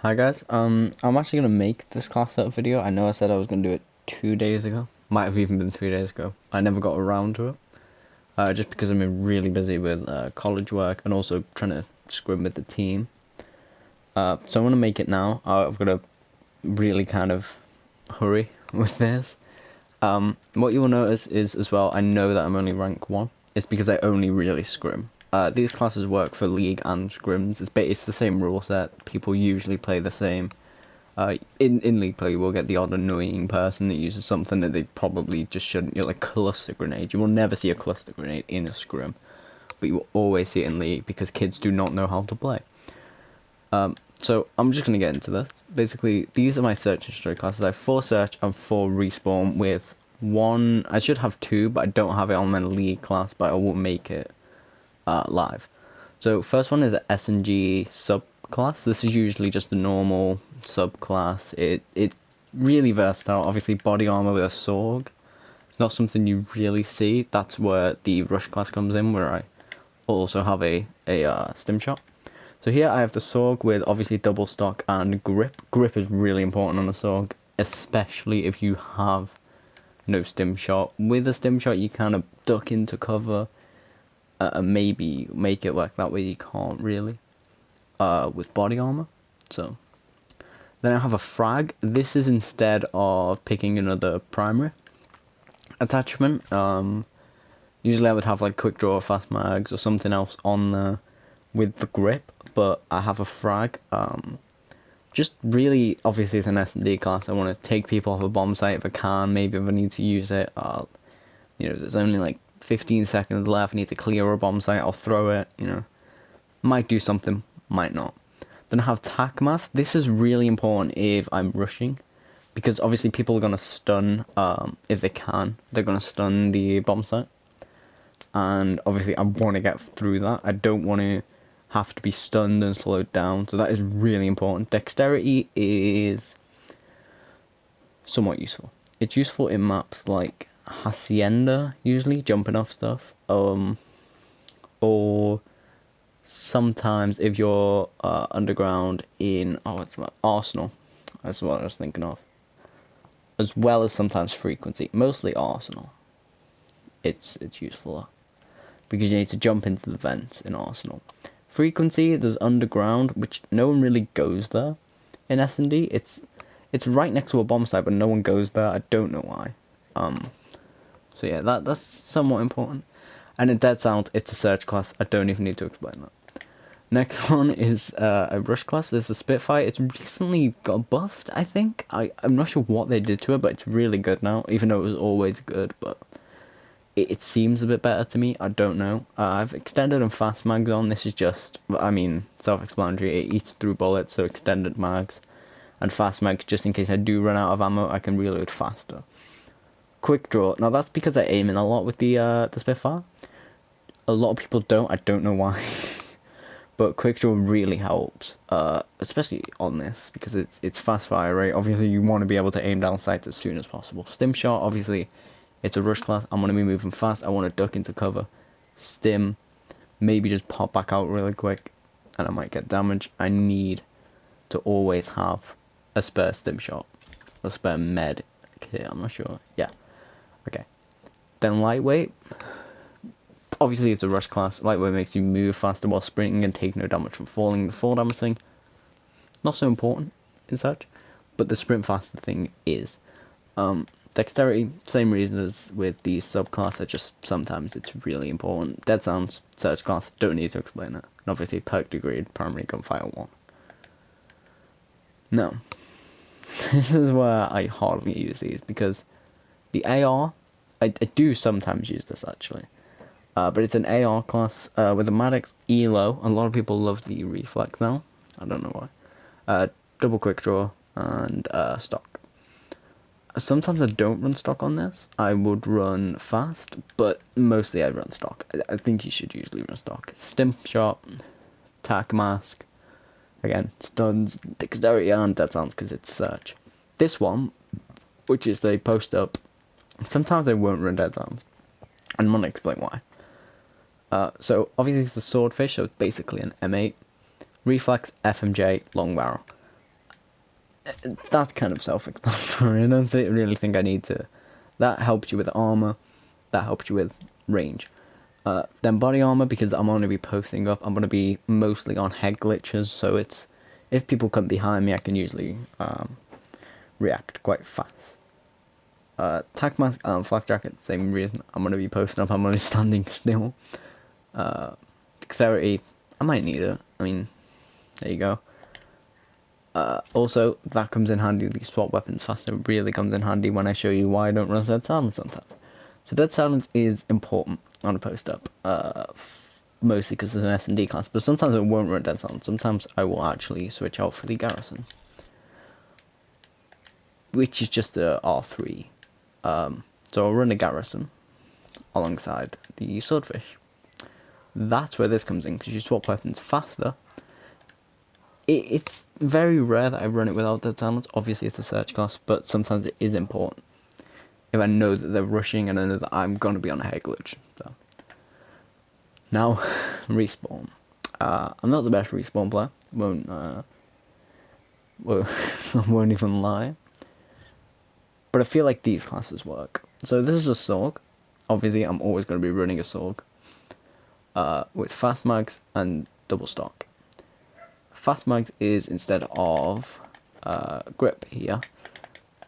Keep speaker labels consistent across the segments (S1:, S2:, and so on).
S1: Hi guys, I'm actually gonna make this class setup video. I know I said I was gonna do it 2 days ago. Might have even been 3 days ago. I never got around to it. Just because I've been really busy with college work and also trying to scrim with the team. So I'm gonna make it now. I've got to really kind of hurry with this. What you will notice is as well, I know that I'm only rank 1. It's because I only really scrim. These classes work for League and scrims. It's the same rule set. People usually play the same. In League play, you will get the odd annoying person that uses something that they probably just shouldn't. You're like cluster grenade. You will never see a cluster grenade in a scrim, but you will always see it in League because kids do not know how to play. So I'm just gonna get into this. Basically, these are my search and destroy classes. I have 4 search and 4 respawn with 1. I should have 2, but I don't have it on my League class, but I will make it live. So first one is an S&G subclass. This is usually just a normal subclass. It's really versatile. Obviously, body armor with a sword. Not something you really see. That's where the rush class comes in, where I also have a stim shot. So here I have the Sorg with obviously double stock and grip. Grip is really important on the Sorg, especially if you have no stim shot. With a stim shot, you kind of duck into cover and maybe make it work that way. You can't really with body armor. So then I have a frag. This is instead of picking another primary attachment. Usually I would have like quick draw, fast mags, or something else on there with the grip, but I have a frag. Just really, obviously it's an S&D class. I want to take people off a bomb site if I can. Maybe if I need to use it, there's only like 15 seconds left. I need to clear a bomb site. I'll throw it. Might do something, might not. Then I have tac mask. This is really important if I'm rushing, because obviously people are gonna stun. If they can, they're gonna stun the bomb site, and obviously I want to get through that. I don't want to have to be stunned and slowed down, so that is really important. Dexterity is somewhat useful. It's useful in maps like Hacienda, usually jumping off stuff, or sometimes if you're underground in Arsenal. That's what I was thinking of, as well as sometimes frequency. Mostly Arsenal. It's useful because you need to jump into the vents in Arsenal. Frequency, there's underground, which no one really goes there in S&D. It's right next to a bomb site, but no one goes there. I don't know why. So yeah, that's somewhat important. And in Dead Sound, it's a search class. I don't even need to explain that. Next one is a rush class. There's a Spitfire. It's recently got buffed, I think. I'm not sure what they did to it, but it's really good now, even though it was always good, but it seems a bit better to me. I don't know. I've extended and fast mags on. This is just, self-explanatory. It eats through bullets, so extended mags and fast mags, just in case I do run out of ammo, I can reload faster. Quick draw. Now that's because I aim in a lot with the Spitfire. A lot of people don't. I don't know why. But quick draw really helps, especially on this, because it's fast fire, right? Obviously you want to be able to aim down sights as soon as possible. Stim shot, obviously, it's a rush class. I'm going to be moving fast. I want to duck into cover. Stim, maybe just pop back out really quick, and I might get damage. I need to always have a spare stim shot, a spare med kit. I'm not sure. Yeah. Okay. Then lightweight. Obviously, it's a rush class. Lightweight makes you move faster while sprinting and take no damage from falling. The fall damage thing, not so important in such, but the sprint faster thing is. Dexterity, same reason as with the subclass. Just sometimes it's really important. Dead Sounds, search class, don't need to explain it. And obviously, perk degree, primary gunfire 1. Now, this is where I hardly use these, because the AR, I do sometimes use this actually. But it's an AR class with a Maddox Elo. A lot of people love the reflex now. I don't know why. Double quick draw and stock. Sometimes I don't run stock on this. I would run fast, but mostly I run stock. I think you should usually run stock. Stim shot, tac mask. Again, stuns, dexterity, and dead sounds because it's search. This one, which is a post up, sometimes I won't run dead sounds. And I'm gonna explain why. So obviously it's a swordfish, so it's basically an M8. Reflex, FMJ, long barrel. that's kind of self-explanatory. I don't really think I need to. That helps you with armor. That helps you with range. Then body armor, because I'm going to be posting up. I'm going to be mostly on head glitches, so it's if people come behind me, I can usually react quite fast. Tac mask and flak jacket, same reason. I'm going to be posting up. I'm going to be standing still. Dexterity, I might need it. I mean, there you go. Also, that comes in handy. The swap weapons faster really comes in handy when I show you why I don't run dead silence sometimes. So dead silence is important on a post up, mostly because it's an S&D class. But sometimes I won't run dead silence. Sometimes I will actually switch out for the garrison, which is just a R3. So I'll run a garrison alongside the swordfish. That's where this comes in, because you swap weapons faster. It's very rare that I run it without dead silence. Obviously it's a search class, but sometimes it is important if I know that they're rushing and I know that I'm gonna be on a head glitch. So now respawn. I'm not the best respawn player. I won't even lie. But I feel like these classes work. So this is a Sorg. Obviously I'm always gonna be running a Sorg. With fast mags and double stock. Fast mags is instead of grip here,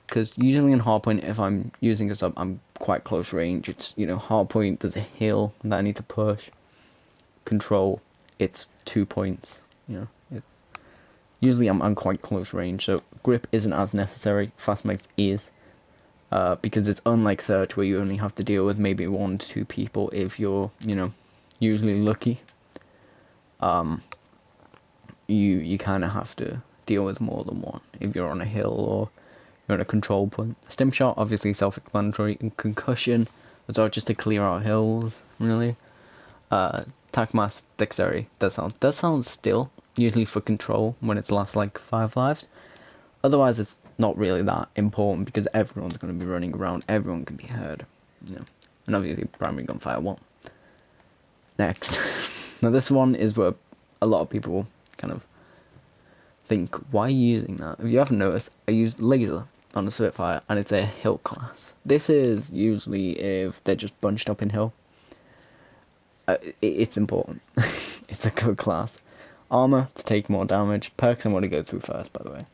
S1: because usually in hardpoint, if I'm using a sub, I'm quite close range. It's, you know, hardpoint, there's a hill that I need to push. Control, it's 2 points. You know, it's usually I'm quite close range, so grip isn't as necessary. Fast mags is, because it's unlike search where you only have to deal with maybe 1 to 2 people if you're, you know, usually lucky. You kind of have to deal with more than one if you're on a hill or you're on a control point. Stim shot, obviously self-explanatory, and concussion as well, just to clear out hills, really. Tac mask, dexterity, dead silence still, usually for control when it's last like 5 lives. Otherwise it's not really that important because everyone's going to be running around, everyone can be heard, you know. And obviously primary gunfire 1. Next. Now this one is where a lot of people kind of think, why are you using that? If you haven't noticed, I use laser on the Spitfire and it's a hill class. This is usually if they're just bunched up in hill. It's important. It's a good class. Armor to take more damage. Perks I'm going to go through first, by the way.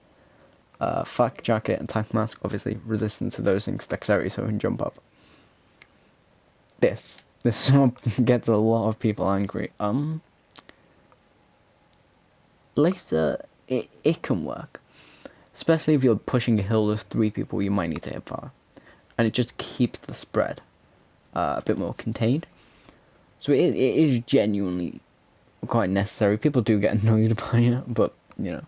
S1: Flak jacket and tac mask, obviously resistance to those things, dexterity so I can jump up. This one gets a lot of people angry. Laser, it can work, especially if you're pushing a hill with 3 people. You might need to hip fire, and it just keeps the spread a bit more contained. So it is genuinely quite necessary. People do get annoyed by it, but you know,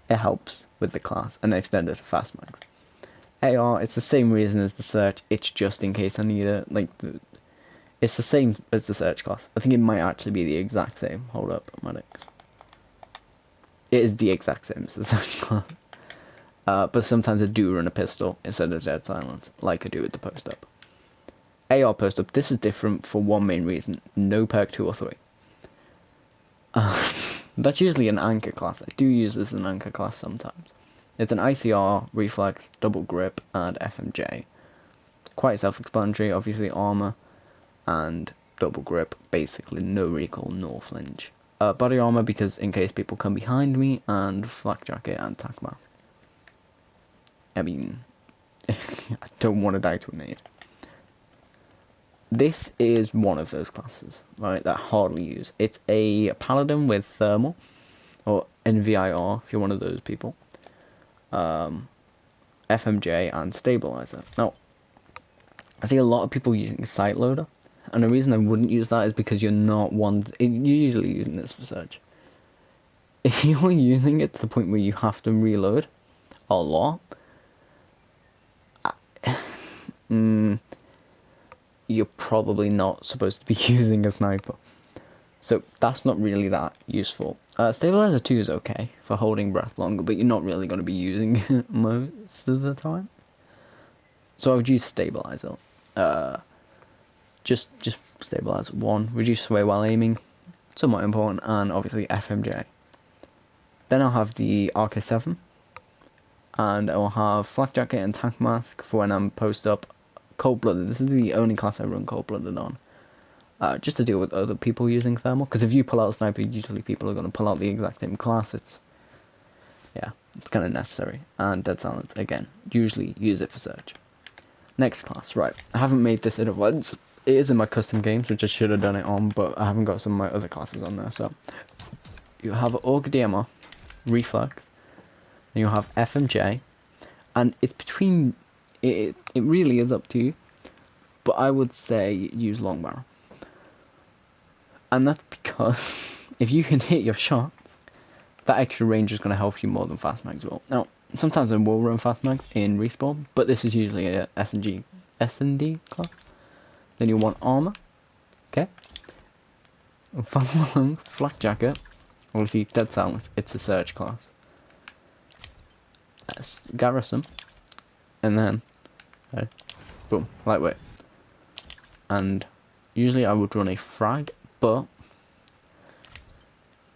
S1: it helps with the class and extended fast mags. AR, it's the same reason as the search. It's just in case I need it. Like it's the same as the search class. I think it might actually be the exact same. Hold up, medics. It is the exact same as the search class. But sometimes I do run a pistol instead of dead silence, like I do with the post up. AR post up, this is different for one main reason: no perk 2 or 3. That's usually an anchor class. I do use this as an anchor class sometimes. It's an ICR, reflex, double grip, and FMJ. Quite self-explanatory. Obviously armor and double grip, basically no recoil nor flinch. Body armor because in case people come behind me, and flak jacket and tac mask. I mean, I don't want to die to a nade. This is one of those classes, right, that I hardly use. It's a paladin with thermal, or NVIR if you're one of those people. FMJ and stabilizer. Now, I see a lot of people using sight loader, and the reason I wouldn't use that is because you're not you're usually using this for search. If you're using it to the point where you have to reload a lot, you're probably not supposed to be using a sniper. So that's not really that useful. Stabilizer 2 is okay for holding breath longer, but you're not really going to be using it most of the time. So I would use stabilizer. Just stabilizer 1. Reduce sway while aiming, somewhat important, and obviously FMJ. Then I'll have the RK7 and I will have flak jacket and tank mask for when I'm post up. Cold blooded. This is the only class I run cold blooded on. Just to deal with other people using thermal, because if you pull out sniper, usually people are going to pull out the exact same class. It's kind of necessary. And dead silence again. Usually use it for search. Next class, right? I haven't made this in a while. It is in my custom games, which I should have done it on, but I haven't got some of my other classes on there. So you have Org DMR, Reflex, and you have FMJ, and it's between. It really is up to you, but I would say use long barrel. And that's because if you can hit your shots, that extra range is going to help you more than fast mags will. Now, sometimes I will run fast mags in respawn, but this is usually a S&D class. Then you want armor, okay? Flak jacket, obviously dead silence. It's a surge class. Garrison, and then boom, lightweight. And usually I would run a frag, but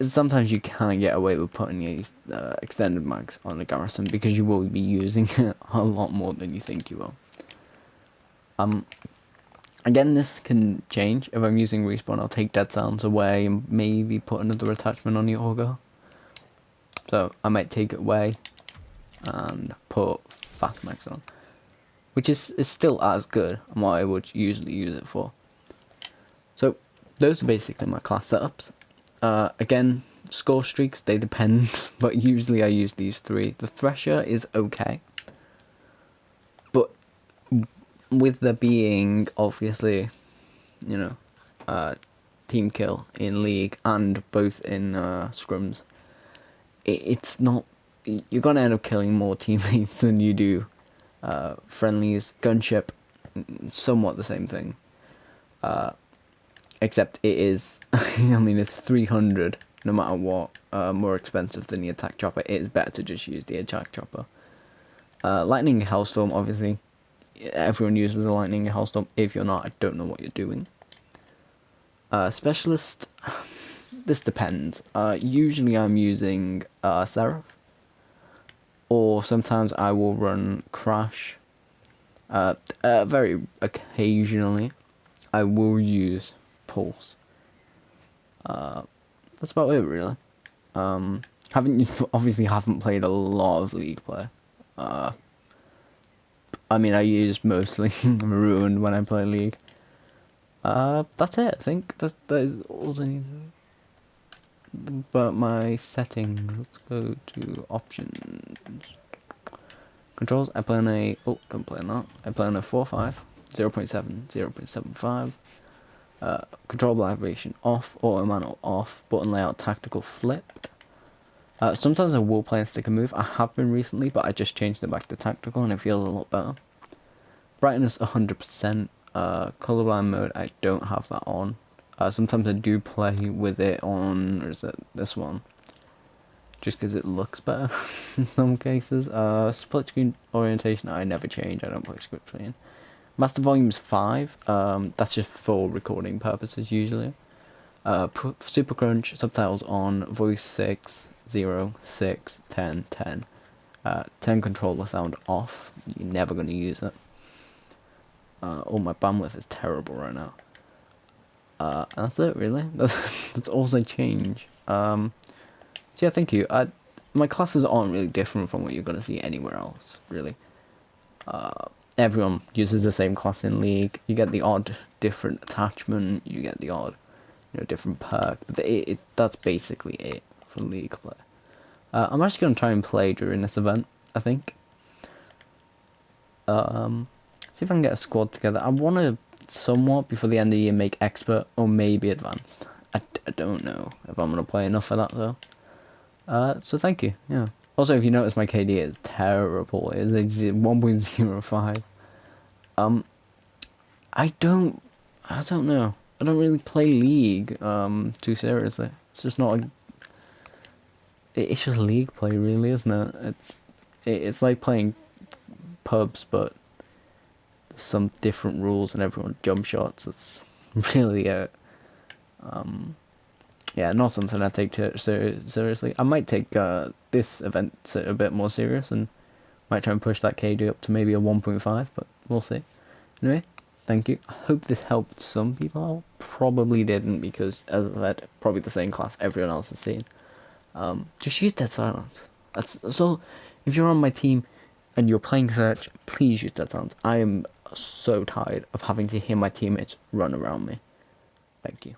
S1: sometimes you can't get away with putting these extended mags on the garrison because you will be using it a lot more than you think you will. Again, this can change. If I'm using respawn, I'll take dead sounds away and maybe put another attachment on the auger. So I might take it away and put fast mags on, which is still as good and what I would usually use it for. So those are basically my class setups. Again, score streaks, they depend, but usually I use these three. The Thresher is okay, but with there being, obviously, you know, team kill in League and both in scrims, it's not, you're going to end up killing more teammates than you do friendlies. Gunship, somewhat the same thing. Except it is, I mean, it's 300, no matter what, more expensive than the attack chopper. It is better to just use the attack chopper. Lightning Hellstorm, obviously, everyone uses a Lightning Hellstorm. If you're not, I don't know what you're doing. Specialist, this depends. Usually I'm using Seraph, or sometimes I will run Crash. Very occasionally, I will use Pulse. That's about it, really. Obviously haven't played a lot of League play. I mean, I use mostly Maroon when I play League. That's it. I think that is all I need to do. But my settings, let's go to options. Controls, I play on a, don't play on that. I play on a 4.5, 0.7, 0.75. Control vibration off, auto manual off, button layout tactical flipped. Sometimes I will play in stick and move. I have been recently, but I just changed it back to tactical and it feels a lot better. Brightness 100%. Colorblind mode, I don't have that on. Sometimes I do play with it on, or is it this one? Just because it looks better in some cases. Split screen orientation, I never change. I don't play split screen. Master volume is 5. That's just for recording purposes usually. Super crunch, subtitles on, voice 6, 0, 6, 10, 10. 10 controller sound off. You're never going to use it. Oh, my bandwidth is terrible right now. That's it, really. That's all they change. So yeah, thank you. My classes aren't really different from what you're going to see anywhere else, really. Everyone uses the same class in League. You get the odd different attachment, you get the odd, different perk. But that's basically it for League play. I'm actually going to try and play during this event, I think. See if I can get a squad together. I want to somewhat, before the end of the year, make expert or maybe advanced. I don't know if I'm going to play enough for that, though. So thank you, yeah. Also, if you notice, my KD is terrible. It's 1.05. I don't know. I don't really play League too seriously. It's just not it's just League play, really, isn't it? It's like playing pubs, but some different rules and everyone jump shots. It's really yeah, not something I take seriously. I might take this event a bit more serious and Might try and push that KD up to maybe a 1.5, but we'll see. Anyway, thank you. I hope this helped some people. Probably didn't, because as I said, probably the same class everyone else has seen. Just use dead silence. So if you're on my team and you're playing search, please use dead silence. I am so tired of having to hear my teammates run around me. Thank you.